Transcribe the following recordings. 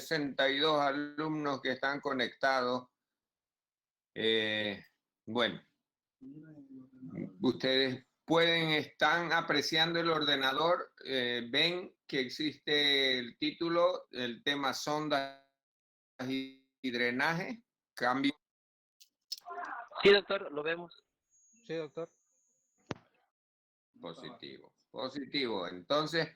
62 alumnos que están conectados. Bueno, ustedes están apreciando el ordenador, ven que existe el título, el tema sondas y drenaje, cambio. Sí, doctor, lo vemos. Sí, doctor. Positivo. Entonces,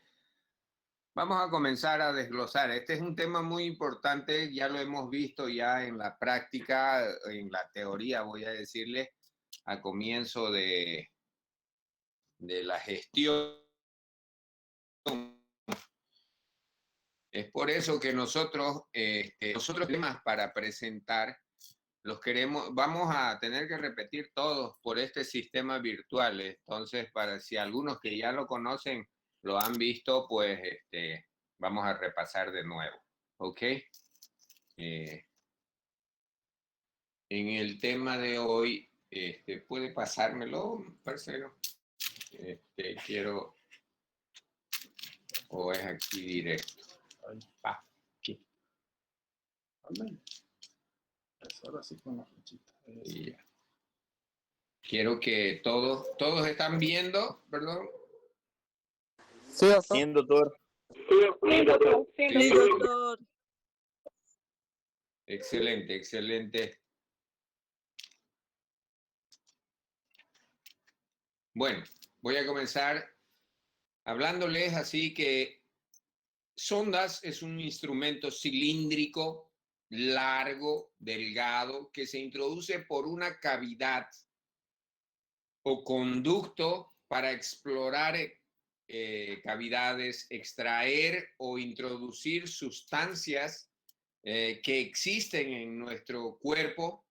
vamos a comenzar a desglosar. Este es un tema muy importante, ya lo hemos visto ya en la práctica, en la teoría, voy a decirle, a comienzo de la gestión. Es por eso que nosotros temas para presentar los vamos a tener que repetir todos por este sistema virtual. Entonces, si algunos que ya lo conocen lo han visto, pues vamos a repasar de nuevo. ¿Ok? En el tema de hoy, ¿puede pasármelo, parcero? Quiero... ¿O es aquí directo? Aquí. Ahora sí con la flechita. Yeah. Quiero que todos están viendo, perdón. Sí, doctor. Sí, doctor. Sí, doctor. Excelente. Bueno, voy a comenzar hablándoles así que sondas es un instrumento cilíndrico, largo, delgado, que se introduce por una cavidad o conducto para explorar cavidades, extraer o introducir sustancias que existen en nuestro cuerpo.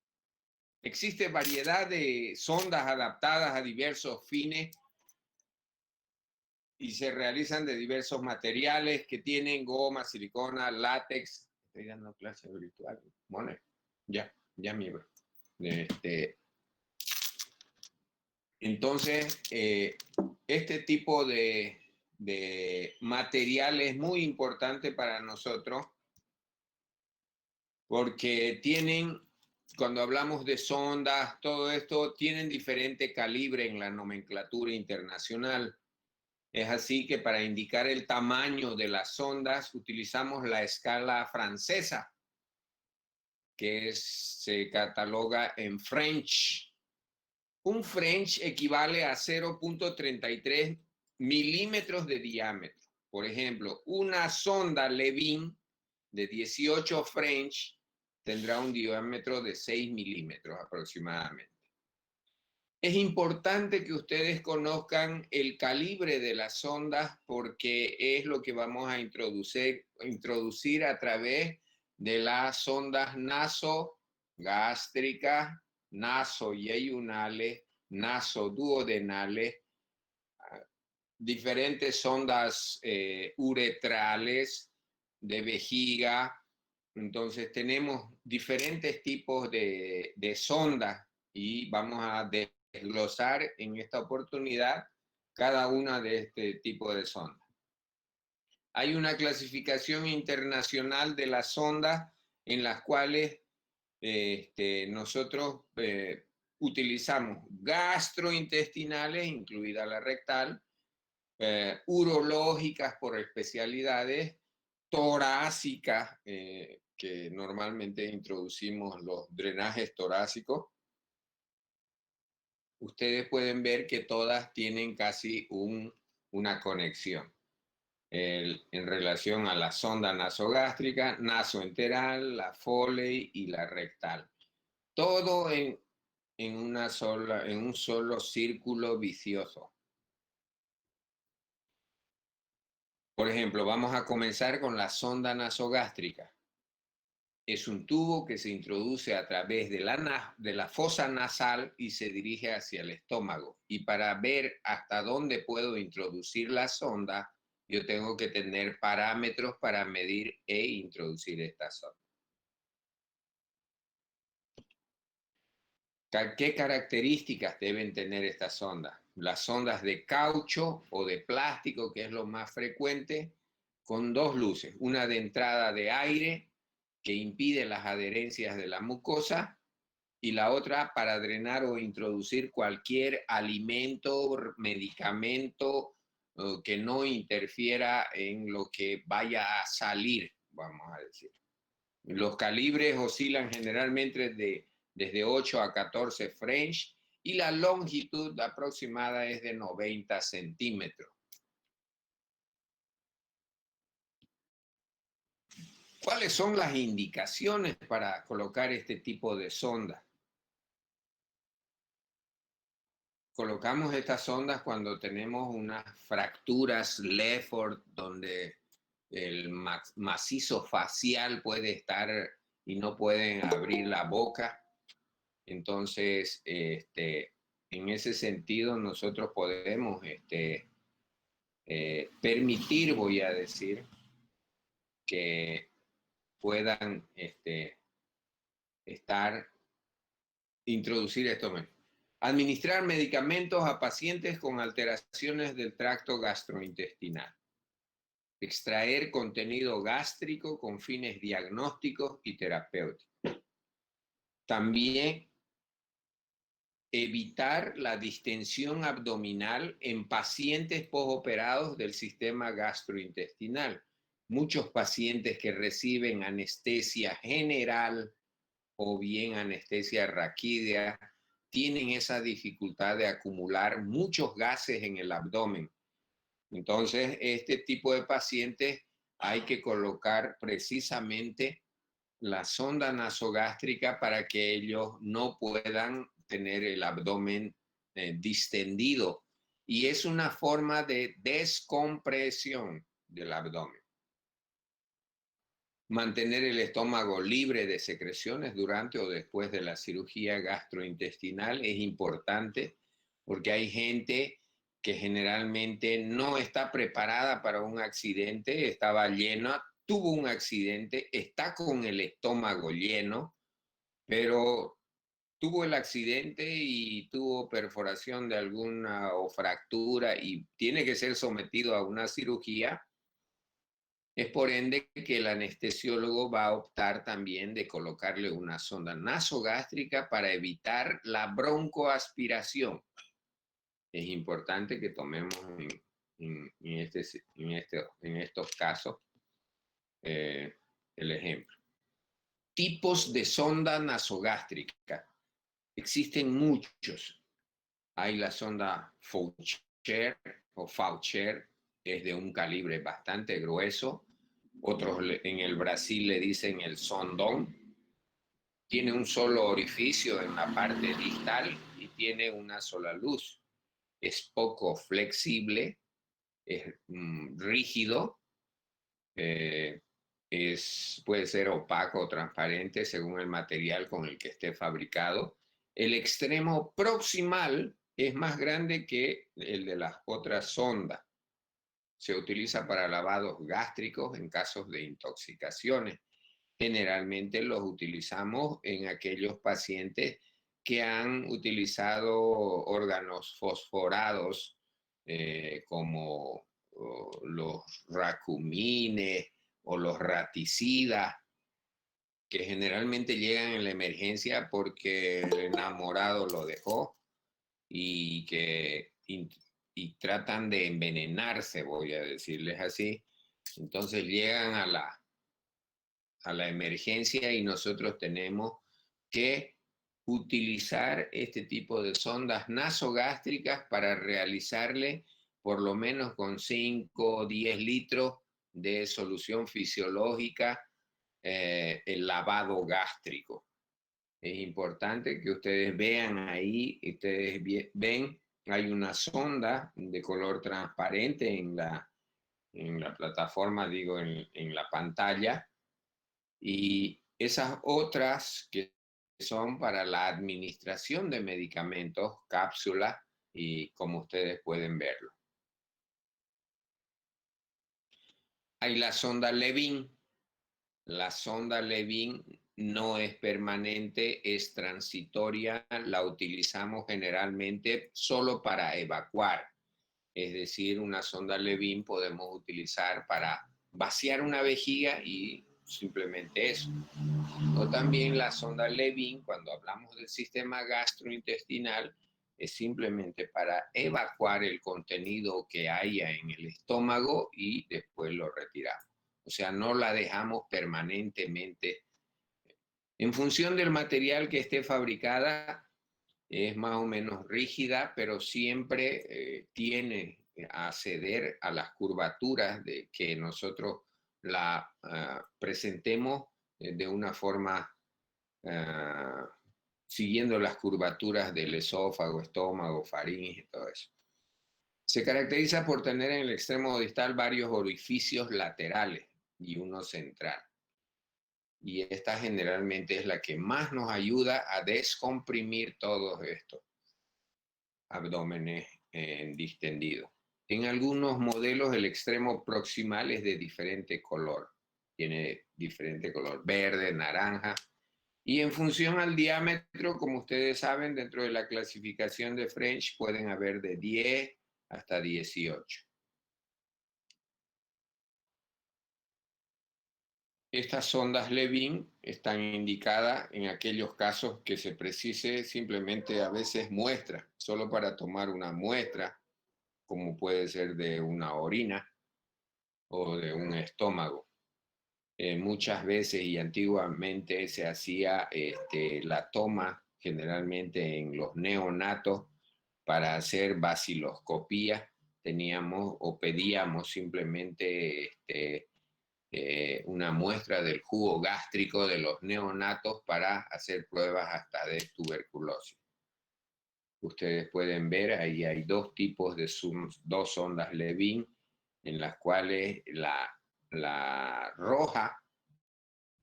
Existe variedad de sondas adaptadas a diversos fines y se realizan de diversos materiales que tienen goma, silicona, látex. Estoy dando clase virtual. Bueno, ya mi bro. Entonces, este tipo de material es muy importante para nosotros porque cuando hablamos de sondas, todo esto, tienen diferente calibre en la nomenclatura internacional. Es así que para indicar el tamaño de las sondas utilizamos la escala francesa, que se cataloga en French. Un French equivale a 0.33 milímetros de diámetro. Por ejemplo, una sonda Levin de 18 French tendrá un diámetro de 6 milímetros aproximadamente. Es importante que ustedes conozcan el calibre de las sondas porque es lo que vamos a introducir a través de las sondas nasogástricas, nasoyeyunales, nasoduodenales, diferentes sondas uretrales, de vejiga. Entonces tenemos diferentes tipos de sondas y vamos a desglosar en esta oportunidad cada una de este tipo de sondas. Hay una clasificación internacional de las sondas en las cuales nosotros utilizamos gastrointestinales, incluida la rectal, urológicas por especialidades, torácicas, que normalmente introducimos los drenajes torácicos. Ustedes pueden ver que todas tienen casi una conexión en relación a la sonda nasogástrica, nasoenteral, la Foley y la rectal. Todo en un solo círculo vicioso. Por ejemplo, vamos a comenzar con la sonda nasogástrica. Es un tubo que se introduce a través de la fosa nasal y se dirige hacia el estómago. Y para ver hasta dónde puedo introducir la sonda, yo tengo que tener parámetros para medir e introducir esta sonda. ¿Qué características deben tener estas sondas? Las sondas de caucho o de plástico, que es lo más frecuente, con dos luces, una de entrada de aire que impide las adherencias de la mucosa y la otra para drenar o introducir cualquier alimento, medicamento que no interfiera en lo que vaya a salir, vamos a decir. Los calibres oscilan generalmente desde 8 a 14 French y la longitud aproximada es de 90 centímetros. ¿Cuáles son las indicaciones para colocar este tipo de sonda? Colocamos estas sondas cuando tenemos unas fracturas Lefford donde el macizo facial puede estar y no pueden abrir la boca. Entonces, en ese sentido, nosotros podemos permitir, voy a decir, que puedan introducir esto. Administrar medicamentos a pacientes con alteraciones del tracto gastrointestinal. Extraer contenido gástrico con fines diagnósticos y terapéuticos. También evitar la distensión abdominal en pacientes postoperados del sistema gastrointestinal. Muchos pacientes que reciben anestesia general o bien anestesia raquídea tienen esa dificultad de acumular muchos gases en el abdomen. Entonces, este tipo de pacientes hay que colocar precisamente la sonda nasogástrica para que ellos no puedan tener el abdomen distendido. Y es una forma de descompresión del abdomen. Mantener el estómago libre de secreciones durante o después de la cirugía gastrointestinal es importante porque hay gente que generalmente no está preparada para un accidente, estaba llena, tuvo un accidente, está con el estómago lleno, pero tuvo el accidente y tuvo perforación de alguna o fractura y tiene que ser sometido a una cirugía. Es por ende que el anestesiólogo va a optar también de colocarle una sonda nasogástrica para evitar la broncoaspiración. Es importante que tomemos en estos casos el ejemplo. Tipos de sonda nasogástrica. Existen muchos. Hay la sonda Faucher o Faucher, es de un calibre bastante grueso. Otros en el Brasil le dicen el sondón. Tiene un solo orificio en la parte distal y tiene una sola luz. Es poco flexible, es rígido, puede ser opaco o transparente según el material con el que esté fabricado. El extremo proximal es más grande que el de las otras sondas. Se utiliza para lavados gástricos en casos de intoxicaciones. Generalmente los utilizamos en aquellos pacientes que han utilizado órganos fosforados como los racumines o los raticidas, que generalmente llegan en la emergencia porque el enamorado lo dejó y tratan de envenenarse, voy a decirles así. Entonces llegan a la emergencia y nosotros tenemos que utilizar este tipo de sondas nasogástricas para realizarle por lo menos con 5 o 10 litros de solución fisiológica el lavado gástrico. Es importante que ustedes vean ahí, ustedes ven, hay una sonda de color transparente en la plataforma, digo, en la pantalla, y esas otras que son para la administración de medicamentos, cápsulas, y como ustedes pueden verlo. Hay la sonda Levin. La sonda Levin no es permanente, es transitoria, la utilizamos generalmente solo para evacuar. Es decir, una sonda Levin podemos utilizar para vaciar una vejiga y simplemente eso. O también la sonda Levin, cuando hablamos del sistema gastrointestinal, es simplemente para evacuar el contenido que haya en el estómago y después lo retiramos. O sea, no la dejamos permanentemente. En función del material que esté fabricada, es más o menos rígida, pero siempre tiene a ceder a las curvaturas de que nosotros la presentemos de una forma siguiendo las curvaturas del esófago, estómago, faringe y todo eso. Se caracteriza por tener en el extremo distal varios orificios laterales y uno central. Y esta generalmente es la que más nos ayuda a descomprimir todos estos abdómenes distendidos. En algunos modelos el extremo proximal es de diferente color. Tiene diferente color, verde, naranja. Y en función al diámetro, como ustedes saben, dentro de la clasificación de French pueden haber de 10 hasta 18. Estas sondas Levin están indicadas en aquellos casos que se precise simplemente a veces muestra, solo para tomar una muestra, como puede ser de una orina o de un estómago. Muchas veces y antiguamente se hacía la toma generalmente en los neonatos para hacer baciloscopía. Teníamos o pedíamos simplemente una muestra del jugo gástrico de los neonatos para hacer pruebas hasta de tuberculosis. Ustedes pueden ver, ahí hay dos tipos de dos sondas Levin, en las cuales la roja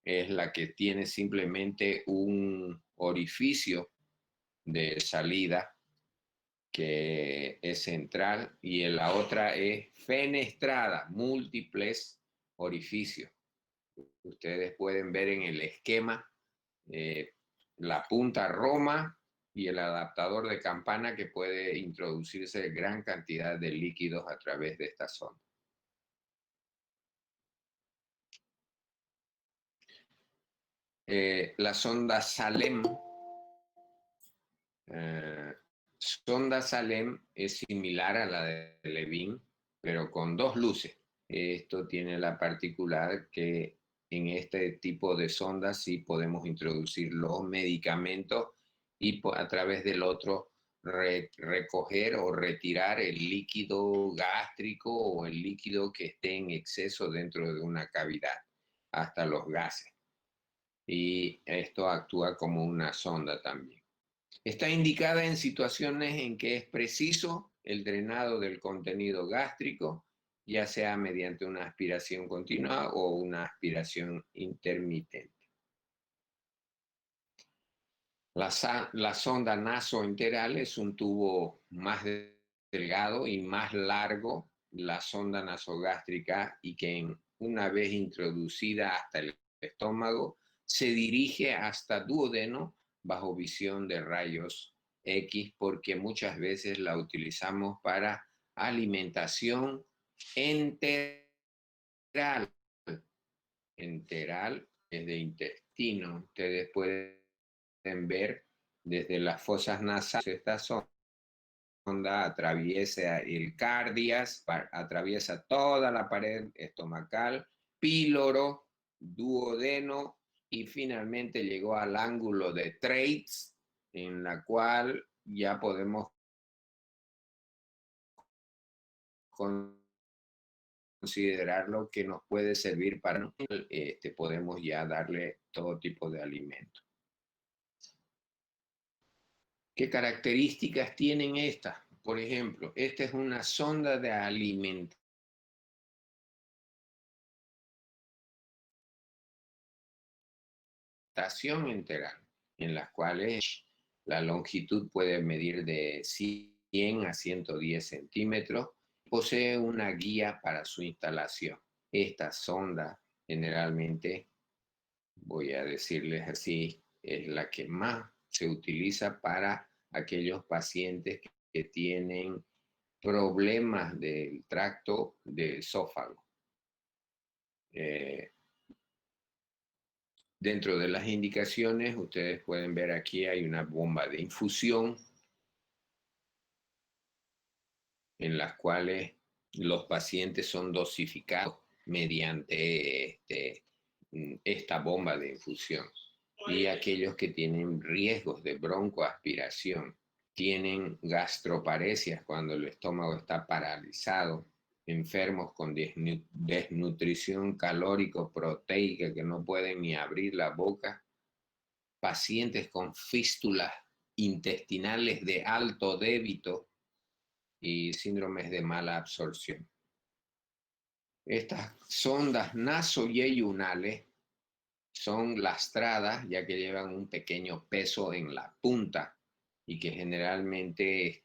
es la que tiene simplemente un orificio de salida que es central y la otra es fenestrada, múltiples orificios. Ustedes pueden ver en el esquema la punta Roma y el adaptador de campana que puede introducirse gran cantidad de líquidos a través de esta sonda. La sonda Salem. Sonda Salem es similar a la de Levin, pero con dos luces. Esto tiene la particular que en este tipo de sondas sí podemos introducir los medicamentos y a través del otro recoger o retirar el líquido gástrico o el líquido que esté en exceso dentro de una cavidad, hasta los gases. Y esto actúa como una sonda también. Está indicada en situaciones en que es preciso el drenado del contenido gástrico, ya sea mediante una aspiración continua o una aspiración intermitente. La sonda nasoenteral es un tubo más delgado y más largo, la sonda nasogástrica, y que una vez introducida hasta el estómago, se dirige hasta duodeno bajo visión de rayos X, porque muchas veces la utilizamos para alimentación enteral. Enteral es de intestino. Ustedes pueden ver desde las fosas nasales esta sonda atraviesa el cardias, atraviesa toda la pared estomacal, píloro, duodeno y finalmente llegó al ángulo de Treitz, en la cual ya podemos considerarlo que nos puede servir para podemos ya darle todo tipo de alimento. ¿Qué características tienen estas? Por ejemplo, esta es una sonda de alimentación enteral, en las cuales la longitud puede medir de 100 a 110 centímetros. Posee una guía para su instalación. Esta sonda, generalmente, voy a decirles así, es la que más se utiliza para aquellos pacientes que tienen problemas del tracto de esófago. Dentro de las indicaciones, ustedes pueden ver aquí hay una bomba de infusión en las cuales los pacientes son dosificados mediante esta bomba de infusión. Y aquellos que tienen riesgos de broncoaspiración, tienen gastroparesias cuando el estómago está paralizado, enfermos con desnutrición calórico-proteica que no pueden ni abrir la boca, pacientes con fístulas intestinales de alto débito y síndromes de mala absorción. Estas sondas nasoyeyunales son lastradas ya que llevan un pequeño peso en la punta y que generalmente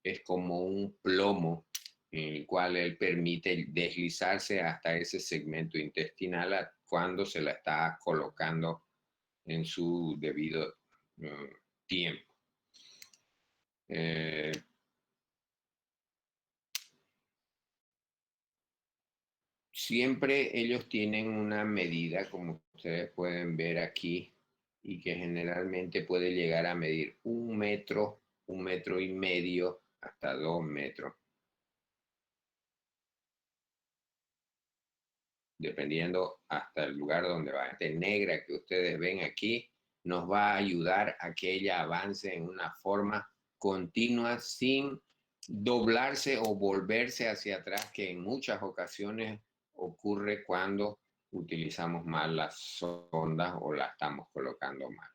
es como un plomo en el cual él permite deslizarse hasta ese segmento intestinal cuando se la está colocando en su debido tiempo. Siempre ellos tienen una medida, como ustedes pueden ver aquí, y que generalmente puede llegar a medir 1 metro, 1,5 metros, hasta 2 metros. Dependiendo hasta el lugar donde va. Esta negra que ustedes ven aquí nos va a ayudar a que ella avance en una forma continua sin doblarse o volverse hacia atrás, que en muchas ocasiones ocurre cuando utilizamos mal las sondas o la estamos colocando mal.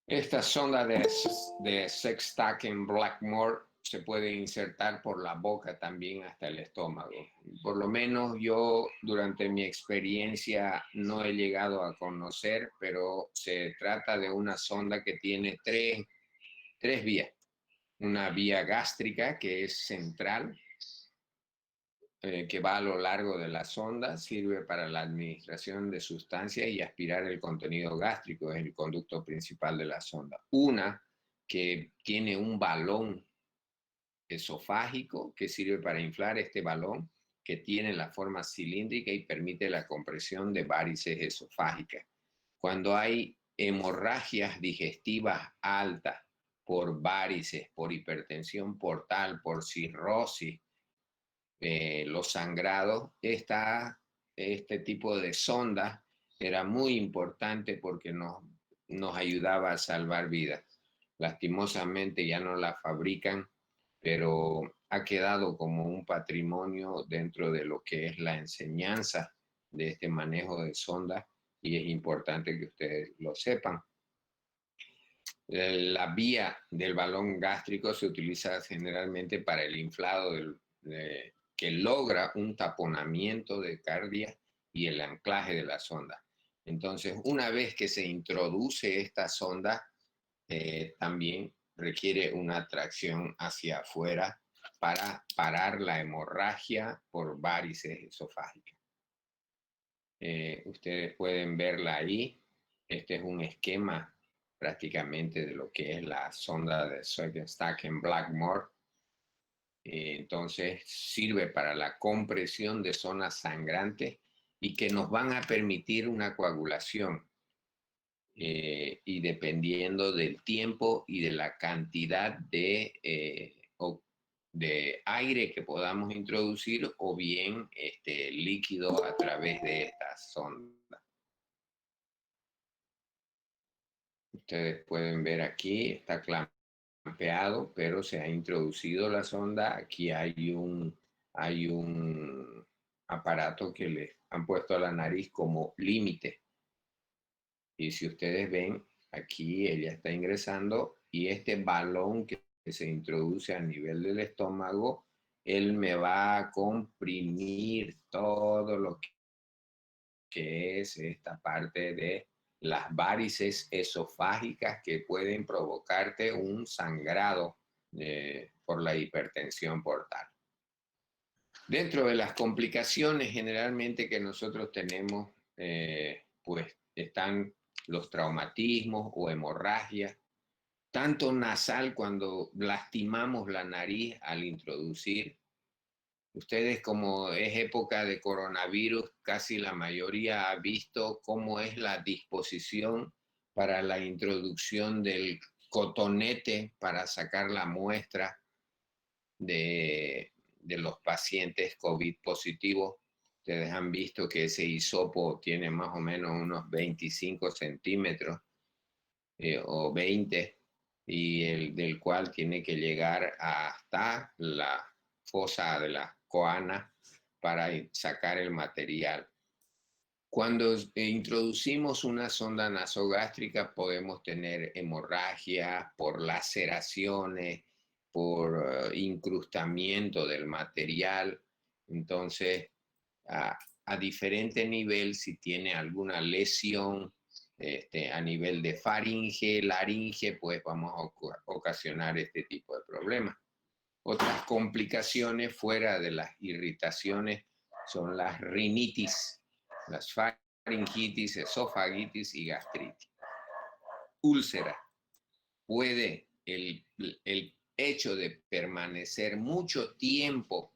Esta sonda de Sextaken Blackmore se puede insertar por la boca también hasta el estómago. Por lo menos yo durante mi experiencia no he llegado a conocer, pero se trata de una sonda que tiene tres vías. Una vía gástrica que es central, que va a lo largo de la sonda, sirve para la administración de sustancias y aspirar el contenido gástrico, es el conducto principal de la sonda. Una que tiene un balón esofágico que sirve para inflar este balón, que tiene la forma cilíndrica y permite la compresión de varices esofágicas. Cuando hay hemorragias digestivas altas por varices, por hipertensión portal, por cirrosis, los sangrados, este tipo de sonda era muy importante porque nos ayudaba a salvar vidas. Lastimosamente ya no la fabrican, pero ha quedado como un patrimonio dentro de lo que es la enseñanza de este manejo de sondas y es importante que ustedes lo sepan. La vía del balón gástrico se utiliza generalmente para el inflado que logra un taponamiento de cardia y el anclaje de la sonda. Entonces, una vez que se introduce esta sonda, también requiere una tracción hacia afuera para parar la hemorragia por varices esofágicas. Ustedes pueden verla ahí. Este es un esquema prácticamente de lo que es la sonda de Sextaken Blackmore. Entonces sirve para la compresión de zonas sangrantes y que nos van a permitir una coagulación. Y dependiendo del tiempo y de la cantidad de aire que podamos introducir o bien líquido a través de esta sonda. Ustedes pueden ver aquí, está clampeado, pero se ha introducido la sonda. Aquí hay un aparato que le han puesto a la nariz como límite. Y si ustedes ven, aquí ella está ingresando y este balón que se introduce a nivel del estómago, él me va a comprimir todo lo que es esta parte de las varices esofágicas que pueden provocarte un sangrado por la hipertensión portal. Dentro de las complicaciones generalmente que nosotros tenemos, pues están los traumatismos o hemorragias, tanto nasal cuando lastimamos la nariz al introducir Ustedes, como es época de coronavirus, casi la mayoría ha visto cómo es la disposición para la introducción del cotonete para sacar la muestra de los pacientes COVID positivos. Ustedes han visto que ese hisopo tiene más o menos unos 25 centímetros o 20, y del cual tiene que llegar hasta la fosa de la coana para sacar el material. Cuando introducimos una sonda nasogástrica podemos tener hemorragia por laceraciones, por incrustamiento del material. Entonces, a diferente nivel, si tiene alguna lesión a nivel de faringe, laringe, pues vamos a ocasionar este tipo de problemas. Otras complicaciones fuera de las irritaciones son las rinitis, las faringitis, esofagitis y gastritis. Úlcera. Puede el hecho de permanecer mucho tiempo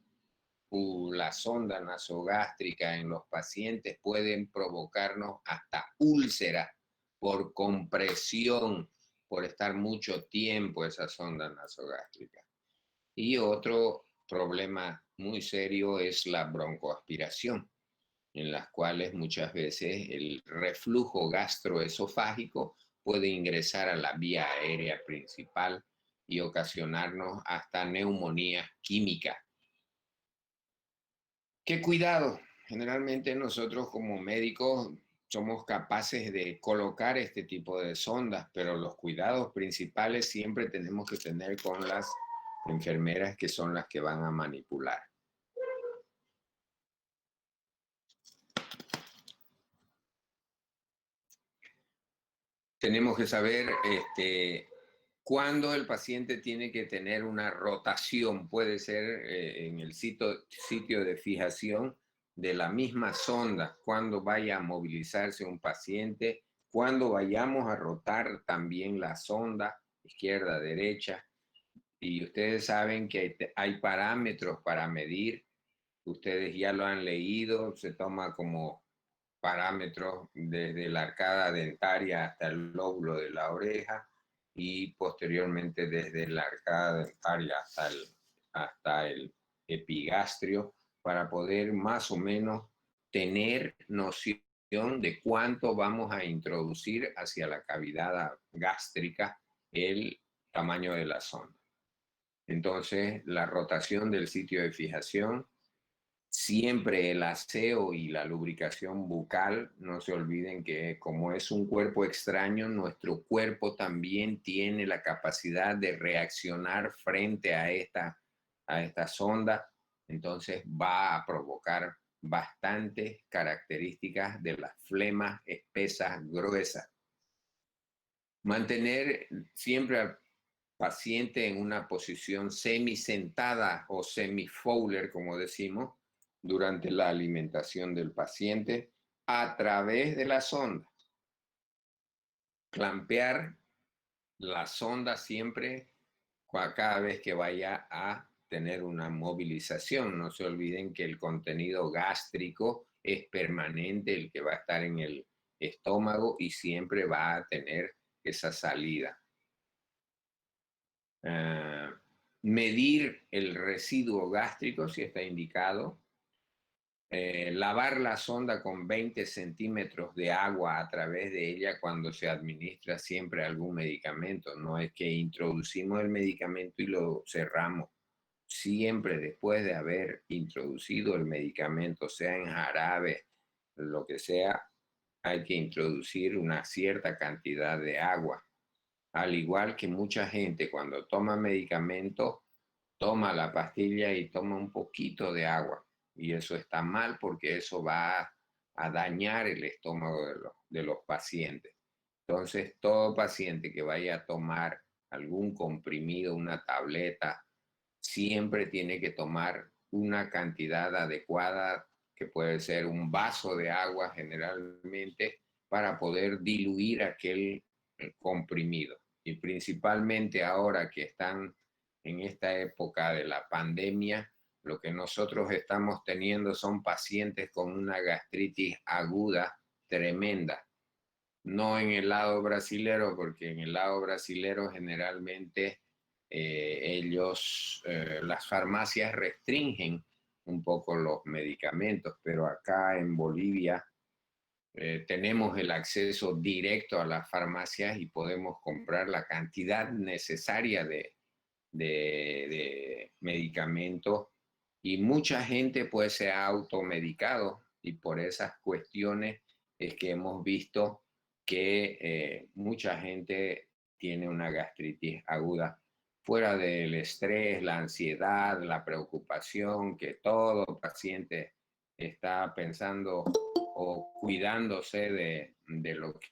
la sonda nasogástrica en los pacientes pueden provocarnos hasta úlcera por compresión, por estar mucho tiempo esa sonda nasogástrica. Y otro problema muy serio es la broncoaspiración, en las cuales muchas veces el reflujo gastroesofágico puede ingresar a la vía aérea principal y ocasionarnos hasta neumonía química. ¿Qué cuidado? Generalmente nosotros como médicos somos capaces de colocar este tipo de sondas, pero los cuidados principales siempre tenemos que tener con las enfermeras, que son las que van a manipular. Tenemos que saber cuándo el paciente tiene que tener una rotación. Puede ser en el sitio de fijación de la misma sonda, cuando vaya a movilizarse un paciente, cuando vayamos a rotar también la sonda izquierda, derecha. Y ustedes saben que hay parámetros para medir. Ustedes ya lo han leído, se toma como parámetros desde la arcada dentaria hasta el lóbulo de la oreja y posteriormente desde la arcada dentaria hasta el epigastrio, para poder más o menos tener noción de cuánto vamos a introducir hacia la cavidad gástrica el tamaño de la sonda. Entonces, la rotación del sitio de fijación, siempre el aseo y la lubricación bucal. No se olviden que como es un cuerpo extraño, nuestro cuerpo también tiene la capacidad de reaccionar frente a esta sonda. Entonces va a provocar bastantes características de las flemas espesas, gruesas. Mantener siempre al paciente en una posición semisentada o semi-Fowler, como decimos, durante la alimentación del paciente a través de la sonda. Clampear la sonda siempre cada vez que vaya a tener una movilización. No se olviden que el contenido gástrico es permanente, el que va a estar en el estómago, y siempre va a tener esa salida. Medir el residuo gástrico si está indicado. Lavar la sonda con 20 centímetros de agua a través de ella cuando se administra siempre algún medicamento. No es que introducimos el medicamento y lo cerramos. Siempre después de haber introducido el medicamento, sea en jarabe, lo que sea, hay que introducir una cierta cantidad de agua. Al igual que mucha gente cuando toma medicamento, toma la pastilla y toma un poquito de agua. Y eso está mal, porque eso va a dañar el estómago de los pacientes. Entonces, todo paciente que vaya a tomar algún comprimido, una tableta, siempre tiene que tomar una cantidad adecuada, que puede ser un vaso de agua generalmente, para poder diluir aquel comprimido. Y principalmente ahora que están en esta época de la pandemia, Lo que nosotros estamos teniendo son pacientes con una gastritis aguda tremenda. No en el lado brasilero, porque en el lado brasilero generalmente las farmacias restringen un poco los medicamentos, pero acá en Bolivia tenemos el acceso directo a las farmacias y podemos comprar la cantidad necesaria de medicamentos, y mucha gente pues se ha automedicado, y por esas cuestiones es que hemos visto que mucha gente tiene una gastritis aguda, fuera del estrés, la ansiedad, la preocupación que todo paciente está pensando o cuidándose de lo que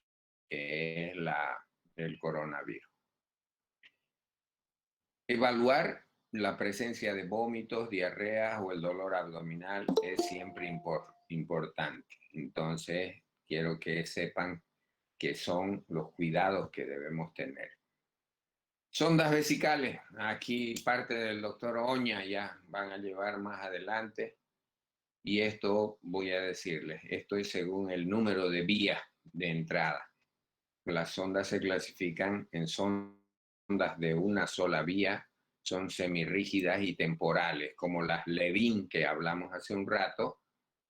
es el coronavirus. Evaluar la presencia de vómitos, diarreas o el dolor abdominal es siempre importante. Entonces, quiero que sepan que son los cuidados que debemos tener. Sondas vesicales. Aquí parte del doctor Oña ya van a llevar más adelante. Y esto voy a decirles, esto es según el número de vías de entrada. Las sondas se clasifican en sondas de una sola vía, son semirrígidas y temporales, como las Levin que hablamos hace un rato.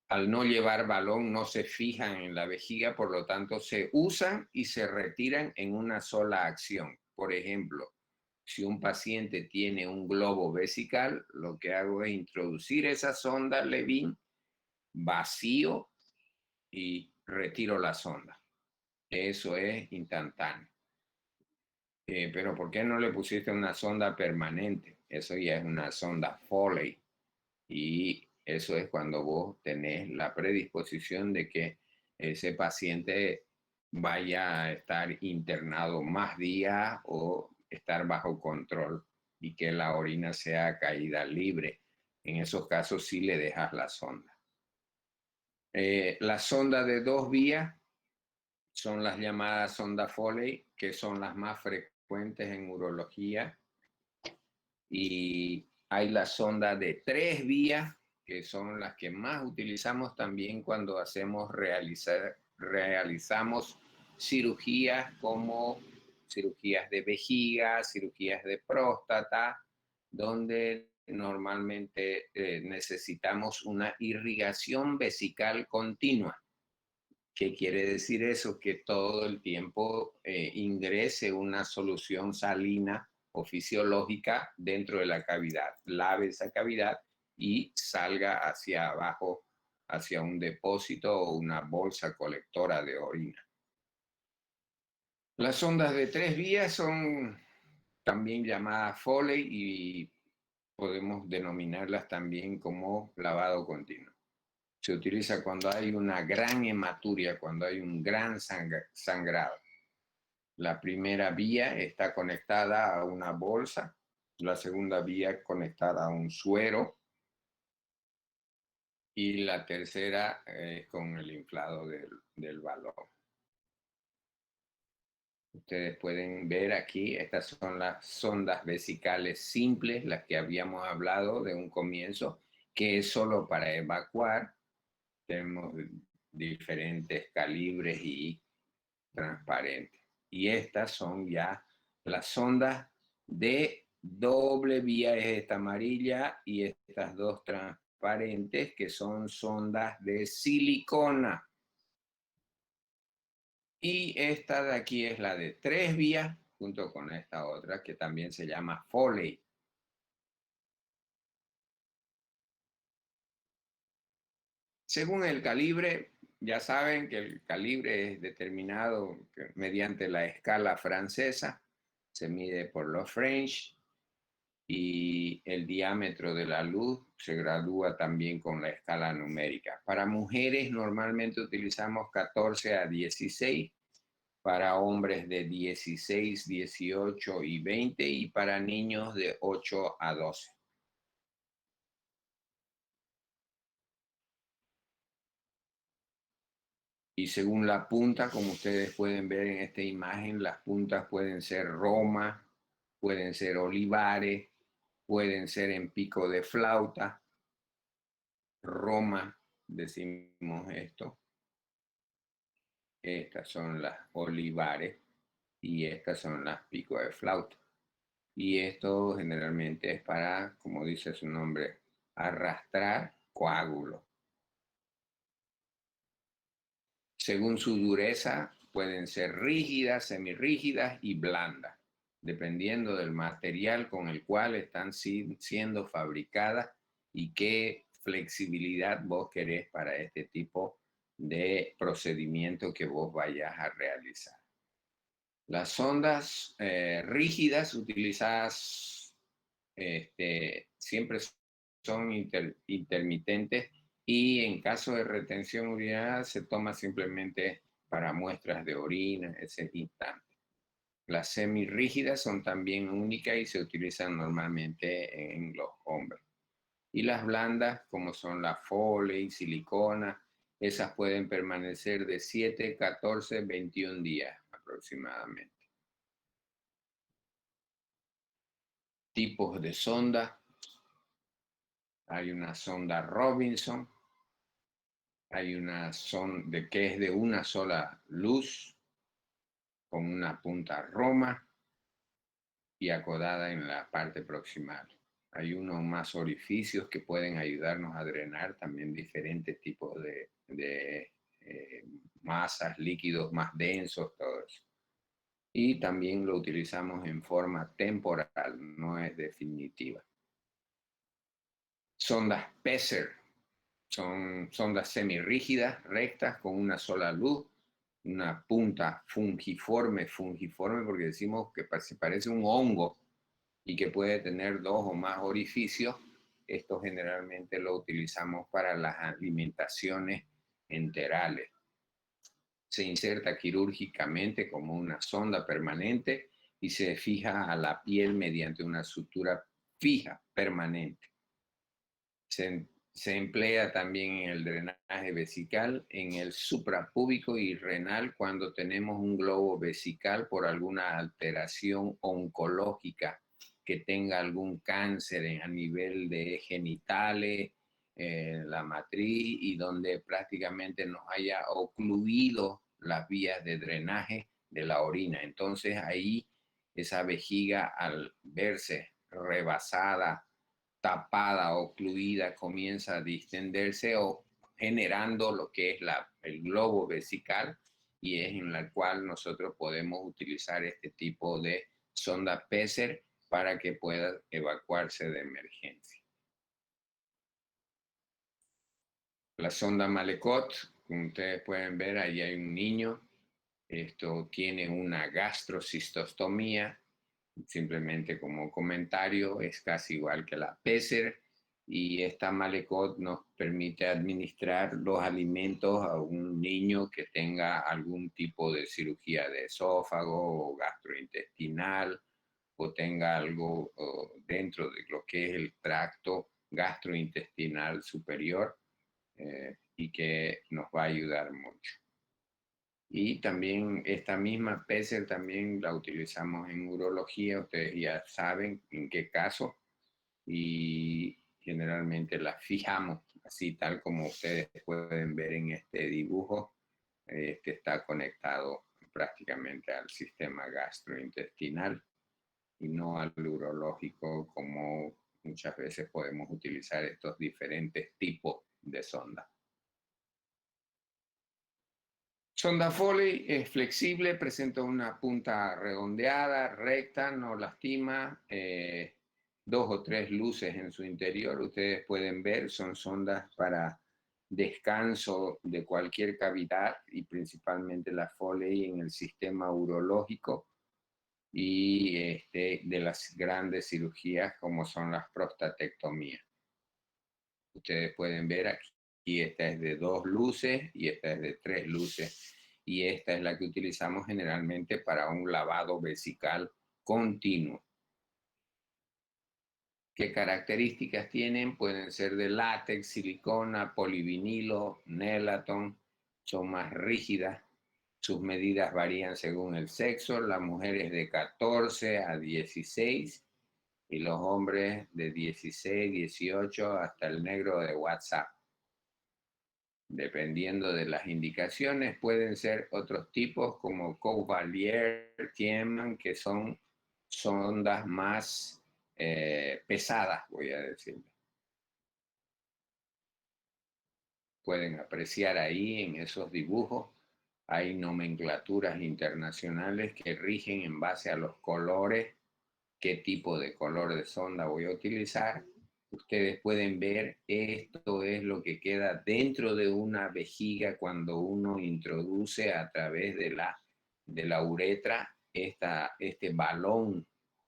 Al no llevar balón no se fijan en la vejiga, por lo tanto se usan y se retiran en una sola acción. Por ejemplo, si un paciente tiene un globo vesical, lo que hago es introducir esa sonda Levin, vacío y retiro la sonda. Eso es instantáneo. Pero ¿por qué no le pusiste una sonda permanente? Eso ya es una sonda Foley. Y eso es cuando vos tenés la predisposición de que ese paciente vaya a estar internado más días o estar bajo control y que la orina sea caída libre. En esos casos sí le dejas la sonda. La sonda de 2 vías son las llamadas sonda Foley, que son las más frecuentes en urología. Y hay la sonda de 3 vías, que son las que más utilizamos también cuando realizamos cirugías como cirugías de vejiga, cirugías de próstata, donde normalmente necesitamos una irrigación vesical continua. ¿Qué quiere decir eso? Que todo el tiempo ingrese una solución salina o fisiológica dentro de la cavidad, lave esa cavidad y salga hacia abajo, hacia un depósito o una bolsa colectora de orina. Las sondas de 3 vías son también llamadas Foley y podemos denominarlas también como lavado continuo. Se utiliza cuando hay una gran hematuria, cuando hay un gran sangrado. La primera vía está conectada a una bolsa, la segunda vía conectada a un suero y la tercera con el inflado del balón. Ustedes pueden ver aquí, estas son las sondas vesicales simples, las que habíamos hablado de un comienzo, que es solo para evacuar. Tenemos diferentes calibres y transparentes. Y estas son ya las sondas de doble vía, es esta amarilla, y estas dos transparentes que son sondas de silicona. Y esta de aquí es la de 3 vías, junto con esta otra que también se llama Foley. Según el calibre, ya saben que el calibre es determinado mediante la escala francesa, se mide por los French, y el diámetro de la luz se gradúa también con la escala numérica. Para mujeres normalmente utilizamos 14 a 16, para hombres de 16, 18 y 20, y para niños de 8 a 12. Y según la punta, como ustedes pueden ver en esta imagen, las puntas pueden ser Roma, pueden ser olivares, pueden ser en pico de flauta, Roma, decimos esto. Estas son las olivares y estas son las pico de flauta. Y esto generalmente es para, como dice su nombre, arrastrar coágulos. Según su dureza, pueden ser rígidas, semirrígidas y blandas, dependiendo del material con el cual están siendo fabricadas y qué flexibilidad vos querés para este tipo de procedimiento que vos vayas a realizar. Las sondas rígidas utilizadas siempre son intermitentes y en caso de retención urinaria se toma simplemente para muestras de orina ese instante. Las semirrígidas son también únicas y se utilizan normalmente en los hombres. Y las blandas, como son la Foley, silicona, esas pueden permanecer de 7, 14, 21 días aproximadamente. Tipos de sonda. Hay una sonda Robinson, hay una sonda que es de una sola luz, con una punta Roma y acodada en la parte proximal. Hay unos más orificios que pueden ayudarnos a drenar también diferentes tipos de masas, líquidos más densos, todo eso. Y también lo utilizamos en forma temporal, no es definitiva. Sondas Pesser son sondas semirrígidas, rectas, con una sola luz, una punta fungiforme porque decimos que se parece un hongo y que puede tener 2 o más orificios. Esto generalmente lo utilizamos para las alimentaciones enterales. Se inserta quirúrgicamente como una sonda permanente y se fija a la piel mediante una sutura fija, permanente. Se emplea también en el drenaje vesical, en el suprapúbico y renal cuando tenemos un globo vesical por alguna alteración oncológica que tenga algún cáncer a nivel de genitales, la matriz, y donde prácticamente nos haya ocluido las vías de drenaje de la orina. Entonces ahí esa vejiga, al verse rebasada, tapada, ocluida, comienza a distenderse o generando lo que es el globo vesical, y es en la cual nosotros podemos utilizar este tipo de sonda Pesser para que pueda evacuarse de emergencia. La sonda Malecot, como ustedes pueden ver, ahí hay un niño. Esto tiene una gastrocistostomía. Simplemente como comentario, es casi igual que la Pesser, y esta Malecot nos permite administrar los alimentos a un niño que tenga algún tipo de cirugía de esófago o gastrointestinal, o tenga algo dentro de lo que es el tracto gastrointestinal superior, y que nos va a ayudar mucho. Y también esta misma Pesser también la utilizamos en urología, ustedes ya saben en qué caso, y generalmente la fijamos así tal como ustedes pueden ver en este dibujo, que está conectado prácticamente al sistema gastrointestinal y no al urológico, como muchas veces podemos utilizar estos diferentes tipos de sonda. Sonda Foley es flexible, presenta una punta redondeada, recta, no lastima, 2 o 3 luces en su interior. Ustedes pueden ver, son sondas para descanso de cualquier cavidad y principalmente la Foley en el sistema urológico y de las grandes cirugías como son las prostatectomías. Ustedes pueden ver aquí, esta es de 2 luces y esta es de 3 luces, y esta es la que utilizamos generalmente para un lavado vesical continuo. ¿Qué características tienen? Pueden ser de látex, silicona, polivinilo, Nelaton, son más rígidas. Sus medidas varían según el sexo, las mujeres de 14 a 16 y los hombres de 16, 18 hasta el negro de WhatsApp. Dependiendo de las indicaciones, pueden ser otros tipos como Cavalier, Tiemann, que son sondas más pesadas, voy a decir. Pueden apreciar ahí en esos dibujos, hay nomenclaturas internacionales que rigen en base a los colores, qué tipo de color de sonda voy a utilizar. Ustedes pueden ver, esto es lo que queda dentro de una vejiga cuando uno introduce a través de la uretra este balón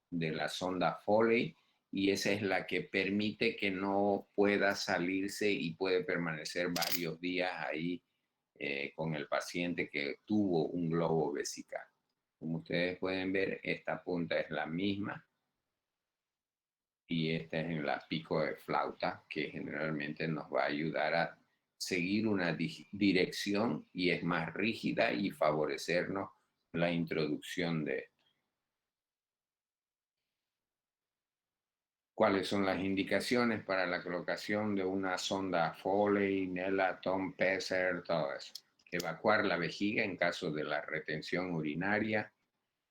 de la sonda Foley, y esa es la que permite que no pueda salirse y puede permanecer varios días ahí con el paciente que tuvo un globo vesical. Como ustedes pueden ver, esta punta es la misma y esta es en la pico de flauta, que generalmente nos va a ayudar a seguir una dirección y es más rígida y favorecernos la introducción de esto. ¿Cuáles son las indicaciones para la colocación de una sonda Foley, Nella, Tom Pesser, todo eso? Evacuar la vejiga en caso de la retención urinaria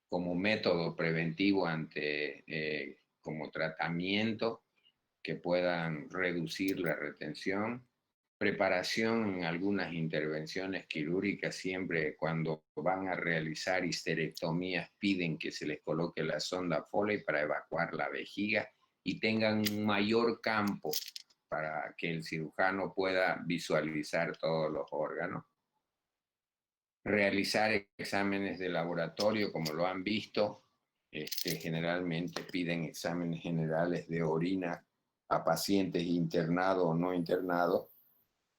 como método preventivo como tratamiento que puedan reducir la retención. Preparación en algunas intervenciones quirúrgicas, siempre cuando van a realizar histerectomías piden que se les coloque la sonda Foley para evacuar la vejiga y tengan un mayor campo para que el cirujano pueda visualizar todos los órganos. Realizar exámenes de laboratorio, como lo han visto, generalmente piden exámenes generales de orina a pacientes internados o no internados,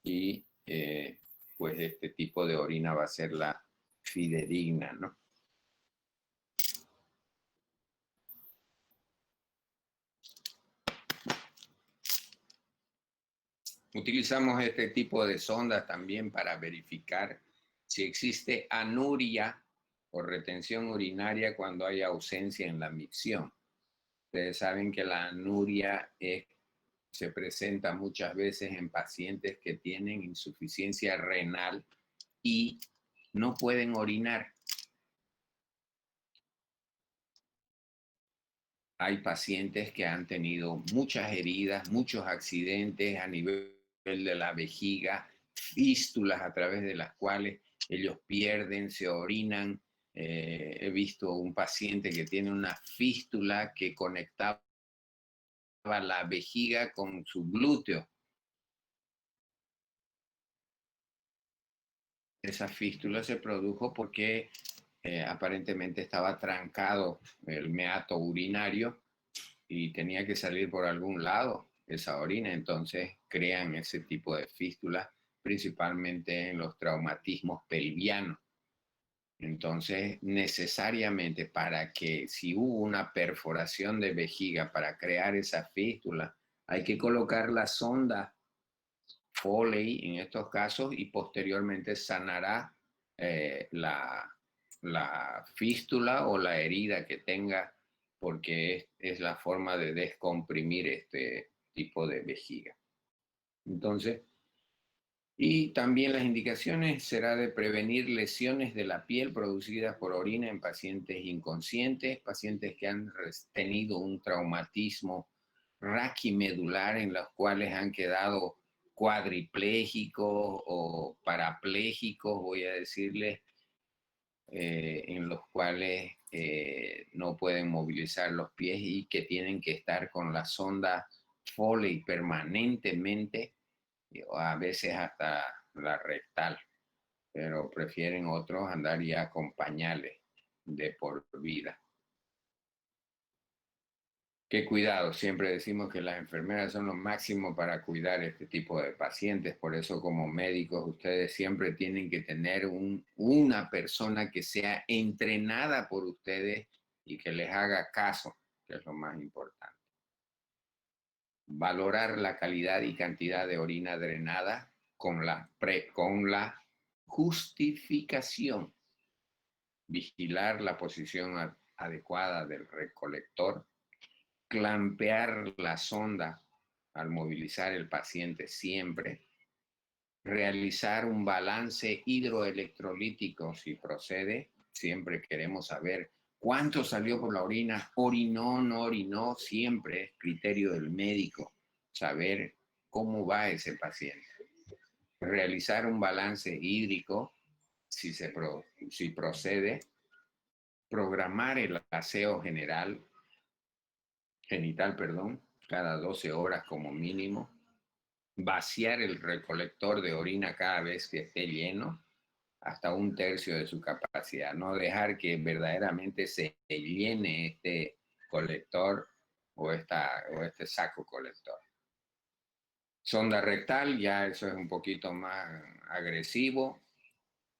y pues este tipo de orina va a ser la fidedigna, ¿no? Utilizamos este tipo de sondas también para verificar si existe anuria o retención urinaria cuando hay ausencia en la micción. Ustedes saben que la anuria se presenta muchas veces en pacientes que tienen insuficiencia renal y no pueden orinar. Hay pacientes que han tenido muchas heridas, muchos accidentes a nivel de la vejiga, fístulas a través de las cuales ellos pierden, se orinan. He visto un paciente que tiene una fístula que conectaba la vejiga con su glúteo. Esa fístula se produjo porque aparentemente estaba trancado el meato urinario y tenía que salir por algún lado esa orina. Entonces crean ese tipo de fístulas, principalmente en los traumatismos pelvianos. Entonces, necesariamente para que si hubo una perforación de vejiga para crear esa fístula, hay que colocar la sonda Foley en estos casos y posteriormente sanará la fístula o la herida que tenga, porque es la forma de descomprimir este tipo de vejiga. Entonces, y también las indicaciones será de prevenir lesiones de la piel producidas por orina en pacientes inconscientes, pacientes que han tenido un traumatismo raquimedular en los cuales han quedado cuadriplégicos o parapléjicos, voy a decirles, en los cuales no pueden movilizar los pies y que tienen que estar con la sonda Foley permanentemente, o a veces hasta la rectal, pero prefieren otros andar ya con pañales de por vida. Qué cuidado, siempre decimos que las enfermeras son lo máximo para cuidar este tipo de pacientes, por eso como médicos ustedes siempre tienen que tener una persona que sea entrenada por ustedes y que les haga caso, que es lo más importante. Valorar la calidad y cantidad de orina drenada con la justificación. Vigilar la posición adecuada del recolector. Clampear la sonda al movilizar el paciente siempre. realizar un balance hidroelectrolítico si procede. Siempre queremos saber cuánto salió por la orina, orinó, no orinó, siempre es criterio del médico saber cómo va ese paciente. Realizar un balance hídrico si procede, programar el aseo genital, cada 12 horas como mínimo, vaciar el recolector de orina cada vez que esté lleno, hasta 1/3 de su capacidad, no dejar que verdaderamente se llene este colector o este saco colector. Sonda rectal, ya eso es un poquito más agresivo,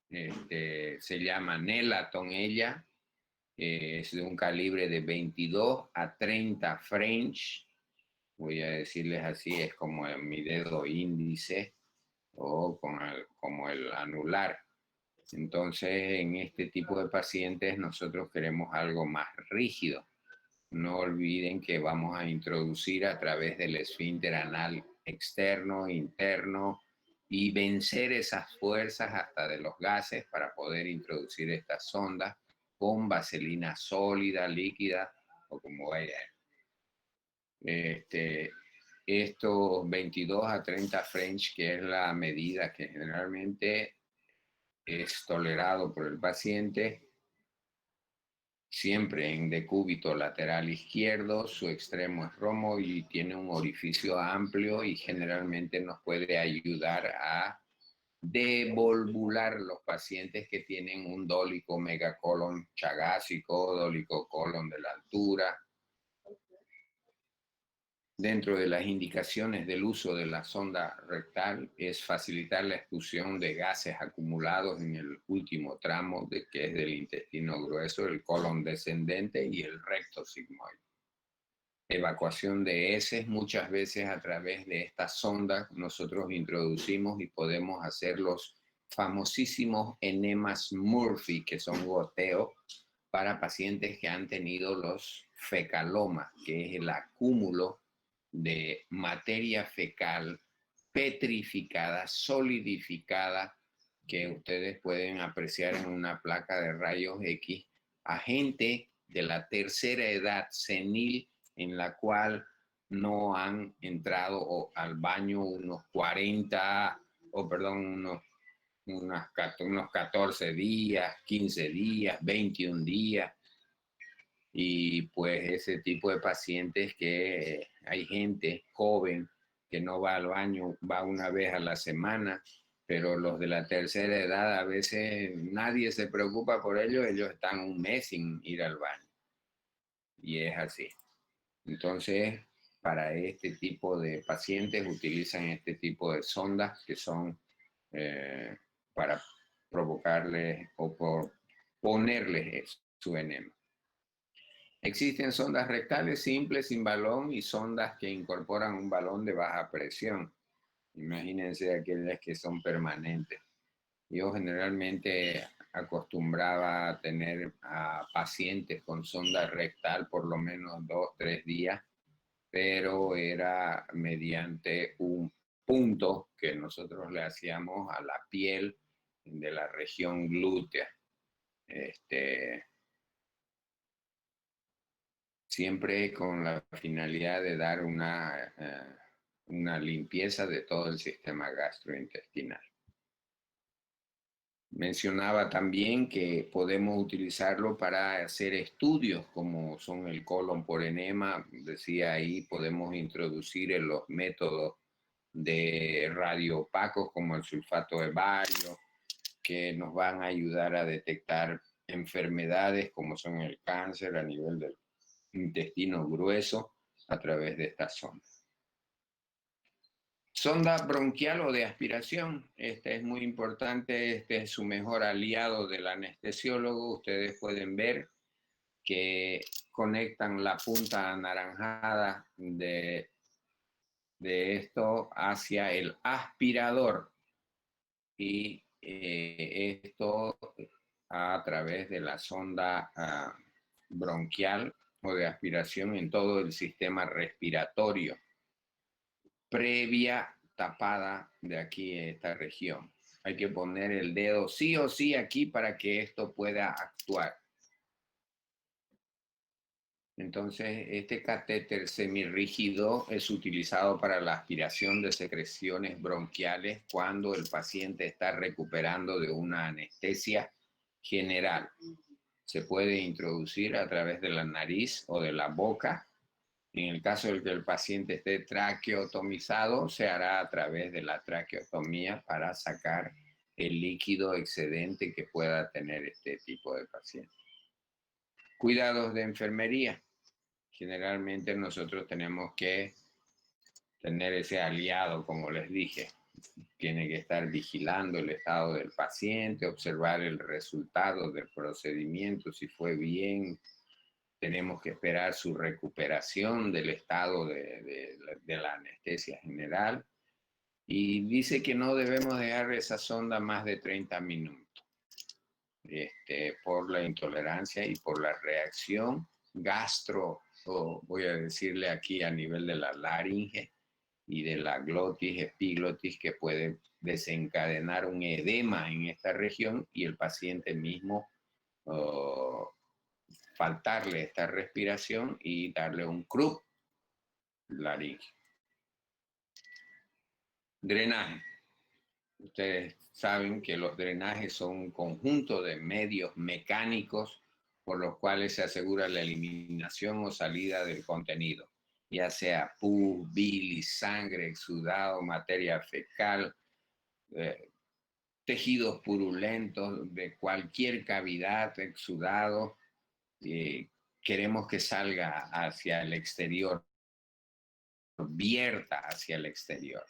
se llama Nelaton ella, es de un calibre de 22 a 30 French, voy a decirles así, es como mi dedo índice o como el anular. Entonces, en este tipo de pacientes nosotros queremos algo más rígido. No olviden que vamos a introducir a través del esfínter anal externo, interno, y vencer esas fuerzas hasta de los gases para poder introducir estas sondas con vaselina sólida, líquida o como vaya. Estos 22 a 30 French, que es la medida que generalmente es tolerado por el paciente, siempre en decúbito lateral izquierdo, su extremo es romo y tiene un orificio amplio y generalmente nos puede ayudar a devolvular los pacientes que tienen un dólico megacolon chagásico, dólico colon de la altura. Dentro de las indicaciones del uso de la sonda rectal es facilitar la expulsión de gases acumulados en el último tramo, que es del intestino grueso, el colon descendente y el recto sigmoide. Evacuación de heces, muchas veces a través de estas sondas nosotros introducimos y podemos hacer los famosísimos enemas Murphy, que son goteos para pacientes que han tenido los fecalomas, que es el acúmulo de materia fecal petrificada, solidificada, que ustedes pueden apreciar en una placa de rayos X, a gente de la tercera edad senil en la cual no han entrado al baño unos 14 días, 15 días, 21 días. Y pues ese tipo de pacientes que hay gente joven que no va al baño, va una vez a la semana, pero los de la tercera edad a veces nadie se preocupa por ellos, ellos están un mes sin ir al baño. Y es así. Entonces, para este tipo de pacientes utilizan este tipo de sondas que son para provocarles o por ponerles su enema. Existen sondas rectales simples sin balón y sondas que incorporan un balón de baja presión. Imagínense aquellas que son permanentes. Yo generalmente acostumbraba a tener a pacientes con sonda rectal por lo menos 2-3 días, pero era mediante un punto que nosotros le hacíamos a la piel de la región glútea. Siempre con la finalidad de dar una limpieza de todo el sistema gastrointestinal. Mencionaba también que podemos utilizarlo para hacer estudios como son el colon por enema. Decía ahí, podemos introducir en los métodos de radioopacos como el sulfato de bario, que nos van a ayudar a detectar enfermedades como son el cáncer a nivel del intestino grueso a través de esta sonda. Sonda bronquial o de aspiración, este es muy importante, este es su mejor aliado del anestesiólogo. Ustedes pueden ver que conectan la punta anaranjada de esto hacia el aspirador y esto a través de la sonda bronquial o de aspiración en todo el sistema respiratorio, previa tapada de aquí, esta región. Hay que poner el dedo sí o sí aquí para que esto pueda actuar. Entonces, este catéter semirrígido es utilizado para la aspiración de secreciones bronquiales cuando el paciente está recuperando de una anestesia general. Se puede introducir a través de la nariz o de la boca. En el caso de que el paciente esté traqueotomizado, se hará a través de la traqueotomía para sacar el líquido excedente que pueda tener este tipo de paciente. Cuidados de enfermería. Generalmente nosotros tenemos que tener ese aliado, como les dije. Tiene que estar vigilando el estado del paciente, observar el resultado del procedimiento, si fue bien. Tenemos que esperar su recuperación del estado de la anestesia general. Y dice que no debemos dejar esa sonda más de 30 minutos. Por la intolerancia y por la reacción gastro, o voy a decirle aquí a nivel de la laringe y de la glotis, epiglotis, que puede desencadenar un edema en esta región y el paciente mismo faltarle esta respiración y darle un crup laringe. Drenaje. Ustedes saben que los drenajes son un conjunto de medios mecánicos por los cuales se asegura la eliminación o salida del contenido, ya sea pus, bilis, sangre, exudado, materia fecal, tejidos purulentos de cualquier cavidad, exudado. Queremos que salga hacia el exterior, vierta hacia el exterior.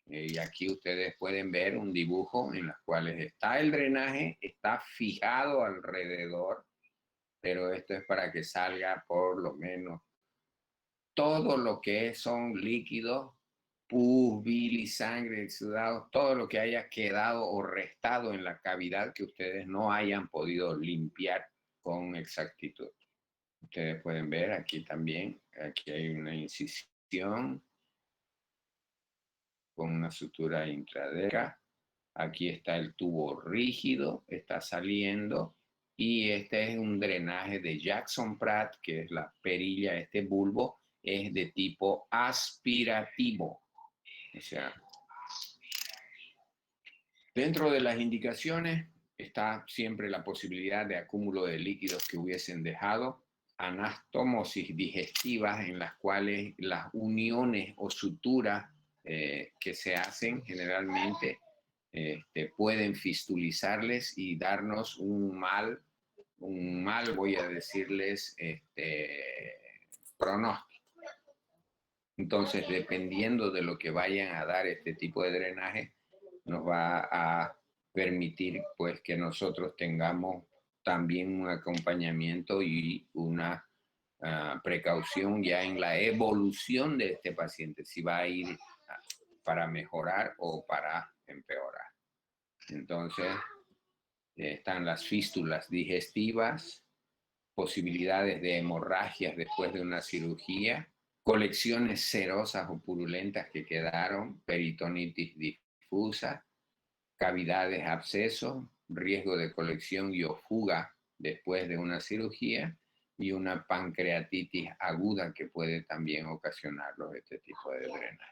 Y aquí ustedes pueden ver un dibujo en los cuales está el drenaje, está fijado alrededor, pero esto es para que salga por lo menos todo lo que son líquidos, pus, bilis, sangre, exudados, todo lo que haya quedado o restado en la cavidad que ustedes no hayan podido limpiar con exactitud. Ustedes pueden ver aquí también, aquí hay una incisión con una sutura intradera. Aquí está el tubo rígido, está saliendo. Y este es un drenaje de Jackson-Pratt, que es la perilla, este bulbo, es de tipo aspirativo. O sea, dentro de las indicaciones está siempre la posibilidad de acúmulo de líquidos que hubiesen dejado, anastomosis digestivas en las cuales las uniones o suturas que se hacen generalmente pueden fistulizarles y darnos un mal, voy a decirles, pronóstico. Entonces, dependiendo de lo que vayan a dar este tipo de drenaje, nos va a permitir pues que nosotros tengamos también un acompañamiento y una precaución ya en la evolución de este paciente, si va a ir para mejorar o para empeorar. Entonces, están las fístulas digestivas, posibilidades de hemorragias después de una cirugía, colecciones serosas o purulentas que quedaron, peritonitis difusa, cavidades, abscesos, riesgo de colección y o fuga después de una cirugía y una pancreatitis aguda que puede también ocasionarlo este tipo de drenaje.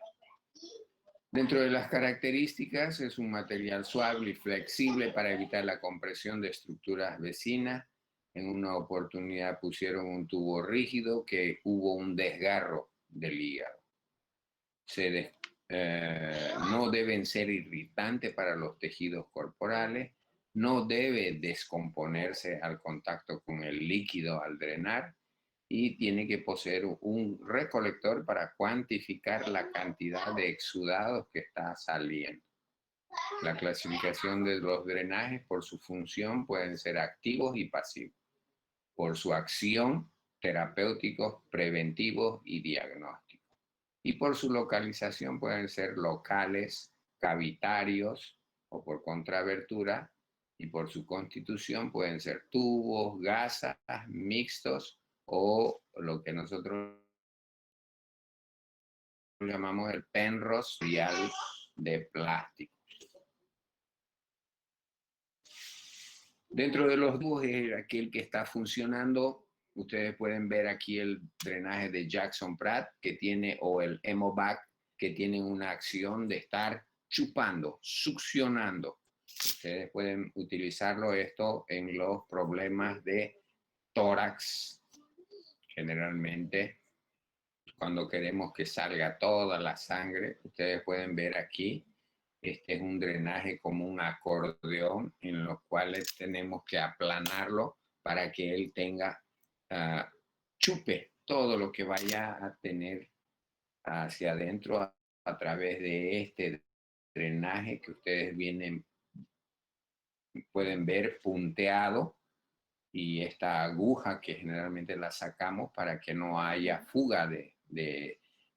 Dentro de las características es un material suave y flexible para evitar la compresión de estructuras vecinas. En una oportunidad pusieron un tubo rígido que hubo un desgarro del hígado. No deben ser irritantes para los tejidos corporales, no debe descomponerse al contacto con el líquido al drenar y tiene que poseer un recolector para cuantificar la cantidad de exudados que está saliendo. La clasificación de los drenajes por su función pueden ser activos y pasivos. Por su acción, terapéuticos, preventivos y diagnósticos. Y por su localización pueden ser locales, cavitarios o por contrabertura, y por su constitución pueden ser tubos, gasas, mixtos o lo que nosotros llamamos el Penrose vial de plástico. Dentro de los dos es aquel que está funcionando. Ustedes pueden ver aquí el drenaje de Jackson Pratt que tiene, o el Hemovac, que tienen una acción de estar chupando, succionando. Ustedes pueden utilizarlo esto en los problemas de tórax, generalmente cuando queremos que salga toda la sangre. Ustedes pueden ver aquí, este es un drenaje como un acordeón en los cuales tenemos que aplanarlo para que él tenga, chupe todo lo que vaya a tener hacia adentro a través de este drenaje que ustedes pueden ver punteado, y esta aguja que generalmente la sacamos para que no haya fuga de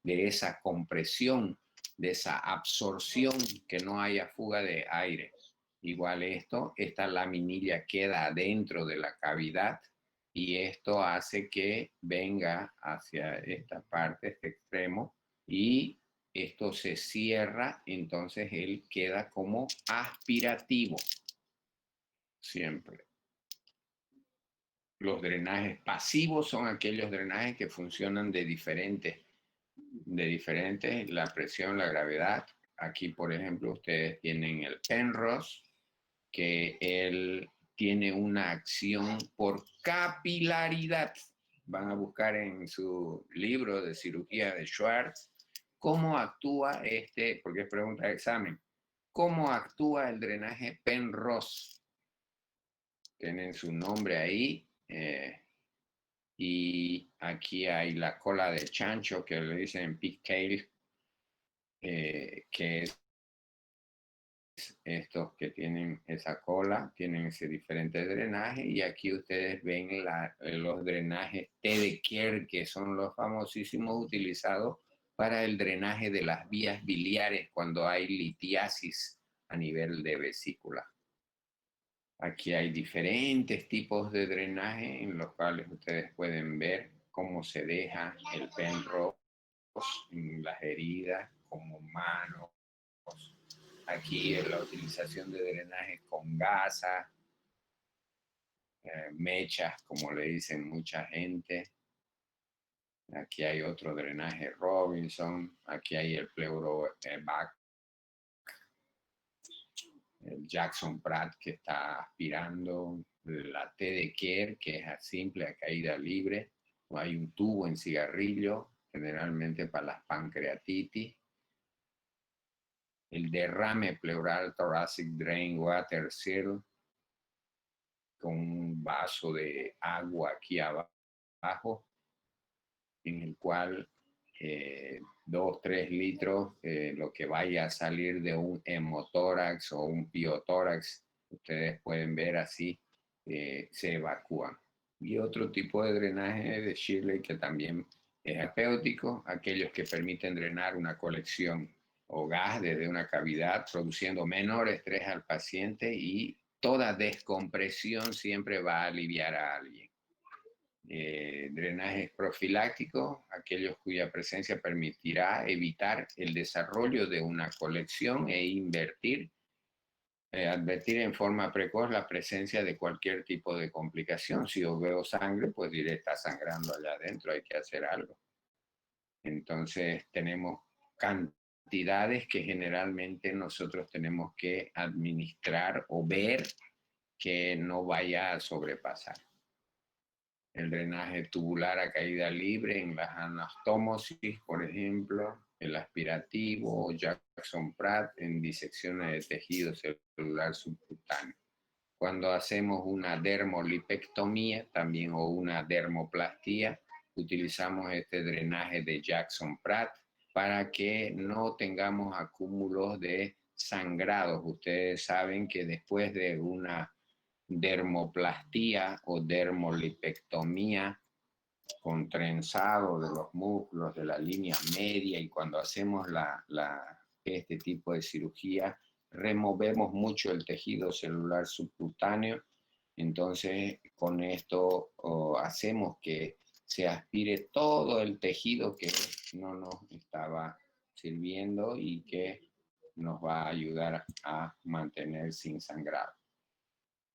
esa compresión, de esa absorción, que no haya fuga de aire. Igual esta laminilla queda dentro de la cavidad y esto hace que venga hacia esta parte, este extremo, y esto se cierra, entonces él queda como aspirativo siempre. Los drenajes pasivos son aquellos drenajes que funcionan de diferentes, la presión, la gravedad. Aquí, por ejemplo, ustedes tienen el Penrose, que él tiene una acción por capilaridad. Van a buscar en su libro de cirugía de Schwartz cómo actúa porque es pregunta de examen, cómo actúa el drenaje Penrose. Tienen su nombre ahí. Y aquí hay la cola de chancho, que le dicen pigtail, que es estos que tienen esa cola, tienen ese diferente drenaje. Y aquí ustedes ven los drenajes T de Kerr, que son los famosísimos utilizados para el drenaje de las vías biliares cuando hay litiasis a nivel de vesícula. Aquí hay diferentes tipos de drenaje en los cuales ustedes pueden ver cómo se deja el Penrose en las heridas, como manos. Aquí es la utilización de drenajes con gasa, mechas, como le dicen mucha gente. Aquí hay otro drenaje Robinson. Aquí hay el Pleurovac, el Jackson Pratt, que está aspirando, la T de Kerr, que es a simple, a caída libre, o hay un tubo en cigarrillo, generalmente para las pancreatitis. El derrame pleural thoracic drain water seal, con un vaso de agua aquí abajo, en el cual 2-3 litros, lo que vaya a salir de un hemotórax o un piotórax, ustedes pueden ver así, se evacúan. Y otro tipo de drenaje de Shirley que también es terapéutico, aquellos que permiten drenar una colección o gas desde una cavidad, produciendo menor estrés al paciente, y toda descompresión siempre va a aliviar a alguien. Drenajes profilácticos, aquellos cuya presencia permitirá evitar el desarrollo de una colección e advertir en forma precoz la presencia de cualquier tipo de complicación. Si yo veo sangre, pues diré, está sangrando allá adentro, hay que hacer algo. Entonces tenemos cantidades que generalmente nosotros tenemos que administrar o ver que no vaya a sobrepasar. El drenaje tubular a caída libre en las anastomosis, por ejemplo, el aspirativo, Jackson Pratt en disecciones de tejido celular subcutáneo. Cuando hacemos una dermolipectomía también, o una dermoplastía, utilizamos este drenaje de Jackson Pratt para que no tengamos acúmulos de sangrados. Ustedes saben que después de una dermoplastía o dermolipectomía con trenzado de los músculos de la línea media, y cuando hacemos este tipo de cirugía removemos mucho el tejido celular subcutáneo. Entonces con esto hacemos que se aspire todo el tejido que no nos estaba sirviendo y que nos va a ayudar a mantener sin sangrado.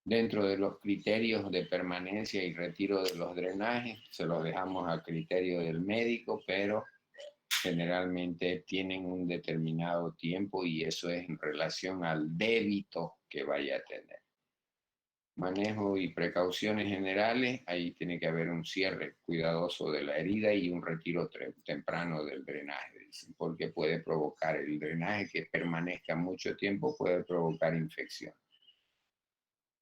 Dentro de los criterios de permanencia y retiro de los drenajes, se los dejamos a criterio del médico, pero generalmente tienen un determinado tiempo y eso es en relación al débito que vaya a tener. Manejo y precauciones generales, ahí tiene que haber un cierre cuidadoso de la herida y un retiro temprano del drenaje, porque puede provocar el drenaje que permanezca mucho tiempo, puede provocar infección.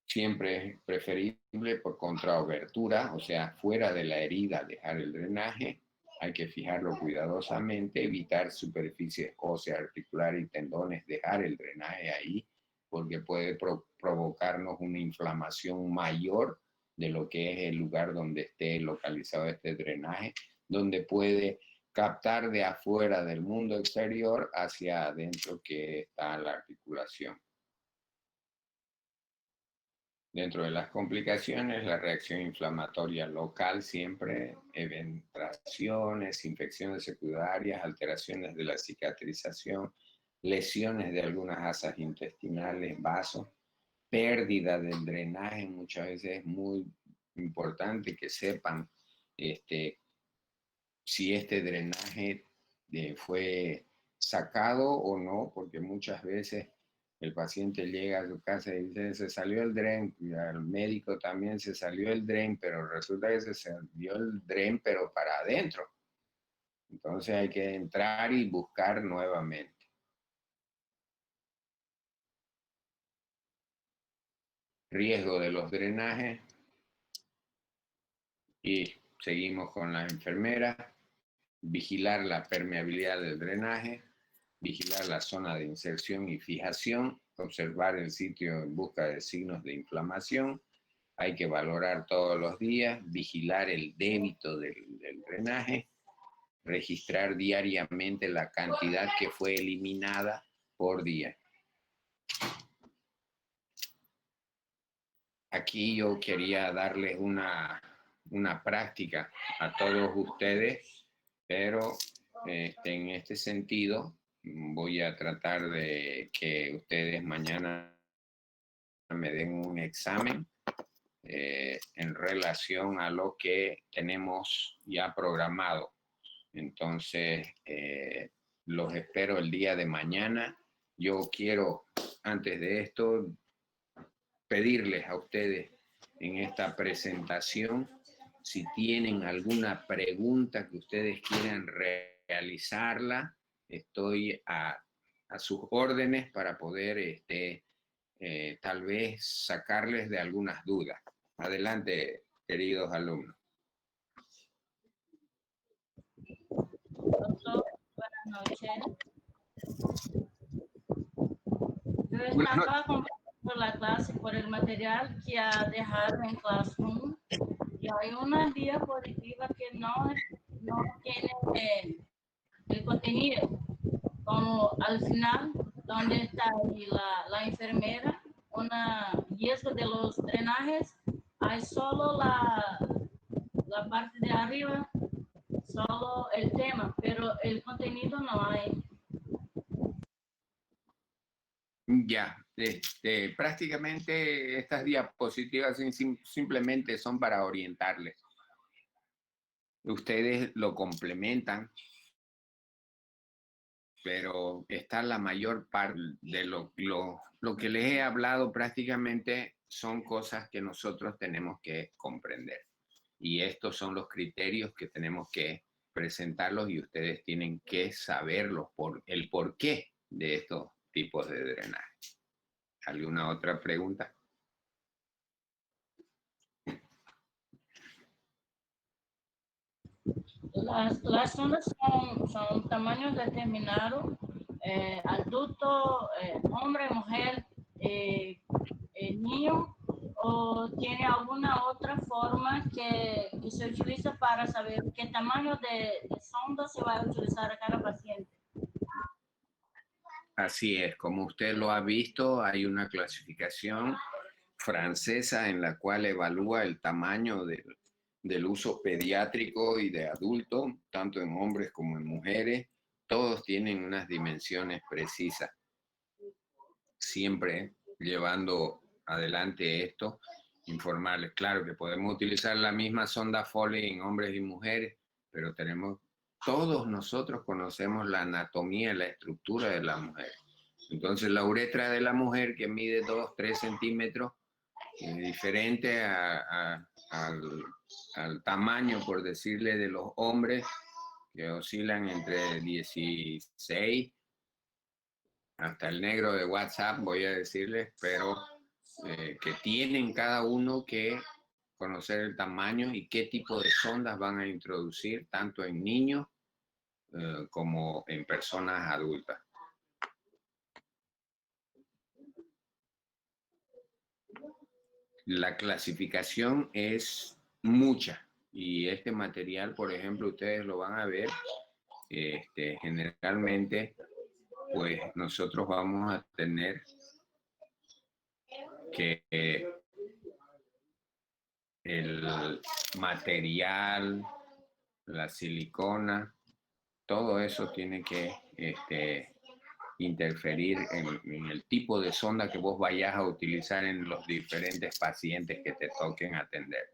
Siempre es preferible por contraobertura, o sea, fuera de la herida dejar el drenaje. Hay que fijarlo cuidadosamente, evitar superficies óseas, articulares y tendones, dejar el drenaje ahí, porque puede provocarnos una inflamación mayor de lo que es el lugar donde esté localizado este drenaje, donde puede captar de afuera del mundo exterior hacia adentro que está la articulación. Dentro de las complicaciones, la reacción inflamatoria local siempre, eventraciones, infecciones secundarias, alteraciones de la cicatrización, lesiones de algunas asas intestinales, vasos, pérdida del drenaje. Muchas veces es muy importante que sepan si este drenaje fue sacado o no, porque muchas veces el paciente llega a su casa y dice, se salió el dren, y al médico también se salió el dren, pero resulta que se salió el dren, pero para adentro. Entonces hay que entrar y buscar nuevamente. Riesgo de los drenajes. Y seguimos con la enfermera. Vigilar la permeabilidad del drenaje. Vigilar la zona de inserción y fijación, observar el sitio en busca de signos de inflamación, hay que valorar todos los días, vigilar el débito del drenaje, registrar diariamente la cantidad que fue eliminada por día. Aquí yo quería darles una práctica a todos ustedes, pero en este sentido, voy a tratar de que ustedes mañana me den un examen en relación a lo que tenemos ya programado. Entonces, los espero el día de mañana. Yo quiero, antes de esto, pedirles a ustedes en esta presentación si tienen alguna pregunta que ustedes quieran realizarla. Estoy a sus órdenes para poder tal vez sacarles de algunas dudas. Adelante, queridos alumnos. Doctor, buenas noches. Yo estaba compartiendo la clase por el material que ha dejado en Classroom y hay una diapositiva que no tiene el contenido, como al final, donde está ahí la enfermera, una riesgo de los drenajes, hay solo la parte de arriba, solo el tema, pero el contenido no hay. Ya, prácticamente estas diapositivas simplemente son para orientarles. Ustedes lo complementan, pero está la mayor parte de lo que les he hablado prácticamente son cosas que nosotros tenemos que comprender. Y estos son los criterios que tenemos que presentarlos y ustedes tienen que saberlos por el porqué de estos tipos de drenaje. ¿Alguna otra pregunta? Las sondas son tamaños determinados, adulto, hombre, mujer, niño, o tiene alguna otra forma que se utiliza para saber qué tamaño de sonda se va a utilizar a cada paciente. Así es, como usted lo ha visto, hay una clasificación francesa en la cual evalúa el tamaño del uso pediátrico y de adulto, tanto en hombres como en mujeres. Todos tienen unas dimensiones precisas. siempre llevando adelante esto, informarles. Claro que podemos utilizar la misma sonda Foley en hombres y mujeres, pero todos nosotros conocemos la anatomía y la estructura de la mujer. Entonces la uretra de la mujer, que mide 2-3 centímetros, diferente al tamaño, por decirle, de los hombres, que oscilan entre 16 hasta el negro de WhatsApp, voy a decirles, pero que tienen cada uno que conocer el tamaño y qué tipo de sondas van a introducir, tanto en niños como en personas adultas. La clasificación es mucha y este material, por ejemplo, ustedes lo van a ver, generalmente, pues nosotros vamos a tener que el material, la silicona, todo eso tiene que interferir en el tipo de sonda que vos vayas a utilizar en los diferentes pacientes que te toquen atender.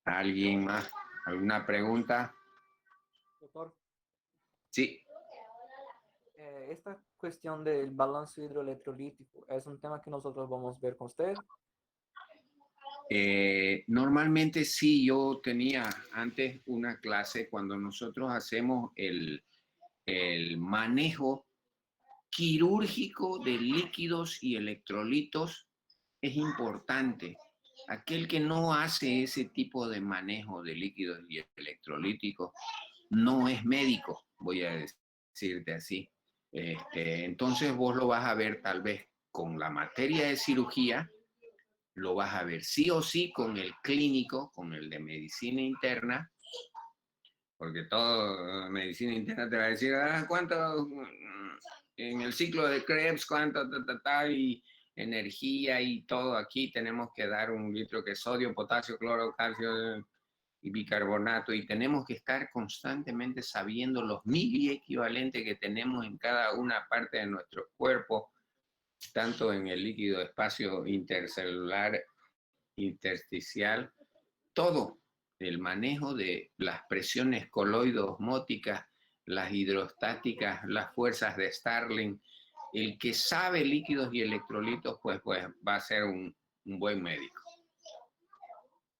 ¿Alguien más? ¿Alguna pregunta? Doctor, Sí. esta cuestión del balance hidroelectrolítico es un tema que nosotros vamos a ver con usted. Normalmente sí, yo tenía antes una clase cuando nosotros hacemos el manejo quirúrgico de líquidos y electrolitos. Es importante. Aquel que no hace ese tipo de manejo de líquidos y electrolíticos no es médico, voy a decirte así. Entonces vos lo vas a ver tal vez con la materia de cirugía, lo vas a ver sí o sí con el clínico, con el de medicina interna, porque todo medicina interna te va a decir, ¿cuánto en el ciclo de Krebs, cuánto y energía y todo? Aquí tenemos que dar 1 litro que es sodio, potasio, cloro, calcio y bicarbonato, y tenemos que estar constantemente sabiendo los miliequivalentes que tenemos en cada una parte de nuestro cuerpo, tanto en el líquido espacio intercelular, intersticial, todo. El manejo de las presiones coloido-osmóticas, las hidrostáticas, las fuerzas de Starling. El que sabe líquidos y electrolitos, pues va a ser un buen médico.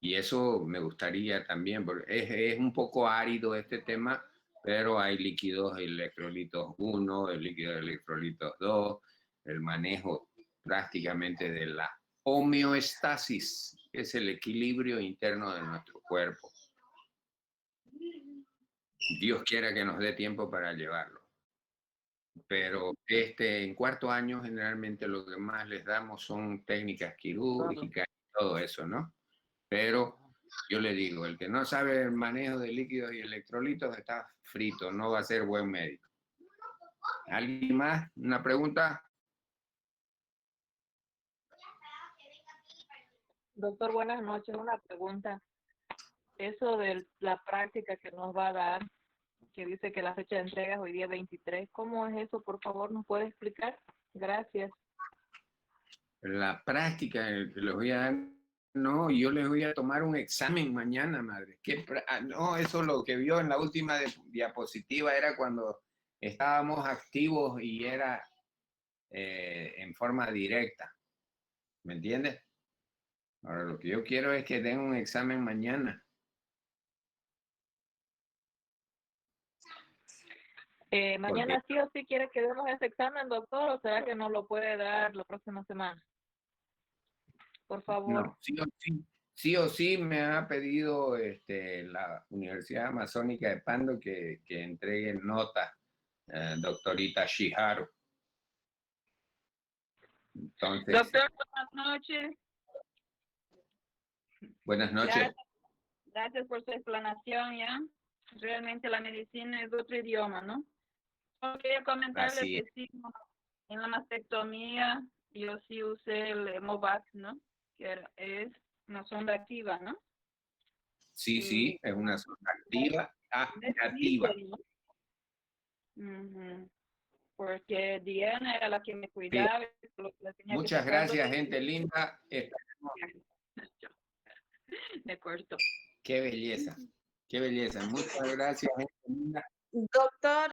Y eso me gustaría también, porque es un poco árido este tema, pero hay líquidos electrolitos 1, el líquido electrolitos 2, el manejo prácticamente de la homeostasis, que es el equilibrio interno de nuestro cuerpo. Dios quiera que nos dé tiempo para llevarlo. Pero en 4º año generalmente lo que más les damos son técnicas quirúrgicas y todo eso, ¿no? Pero yo le digo, el que no sabe el manejo de líquidos y electrolitos está frito, no va a ser buen médico. ¿Alguien más? ¿Una pregunta? Doctor, buenas noches. Una pregunta. Eso de la práctica que nos va a dar, que dice que la fecha de entrega es hoy día 23, ¿cómo es eso? Por favor, ¿nos puede explicar? Gracias. La práctica que les voy a dar, no, yo les voy a tomar un examen mañana, madre. No, eso lo que vio en la última diapositiva era cuando estábamos activos y era en forma directa. ¿Me entiendes? Ahora, lo que yo quiero es que den un examen mañana. ¿Mañana sí o sí quiere que demos ese examen, doctor, o será que no lo puede dar la próxima semana? Por favor. No, sí o sí me ha pedido la Universidad Amazónica de Pando que entregue nota, doctorita Shiharu. Entonces, Doctor, buenas noches. Buenas noches. Gracias por su explanación, ¿ya? Realmente la medicina es otro idioma, ¿no? Solo quería comentarle Así que sí, en la mastectomía yo sí usé el Hemovac, ¿no? Que es una sonda activa, ¿no? Sí, es una sonda activa, Es activa. ¿no? porque Diana era la que me cuidaba. Y lo que la tenía que Muchas sacar gracias, los- gente linda. Me corto. Qué belleza. Qué belleza. Muchas gracias, gente linda. Doctor,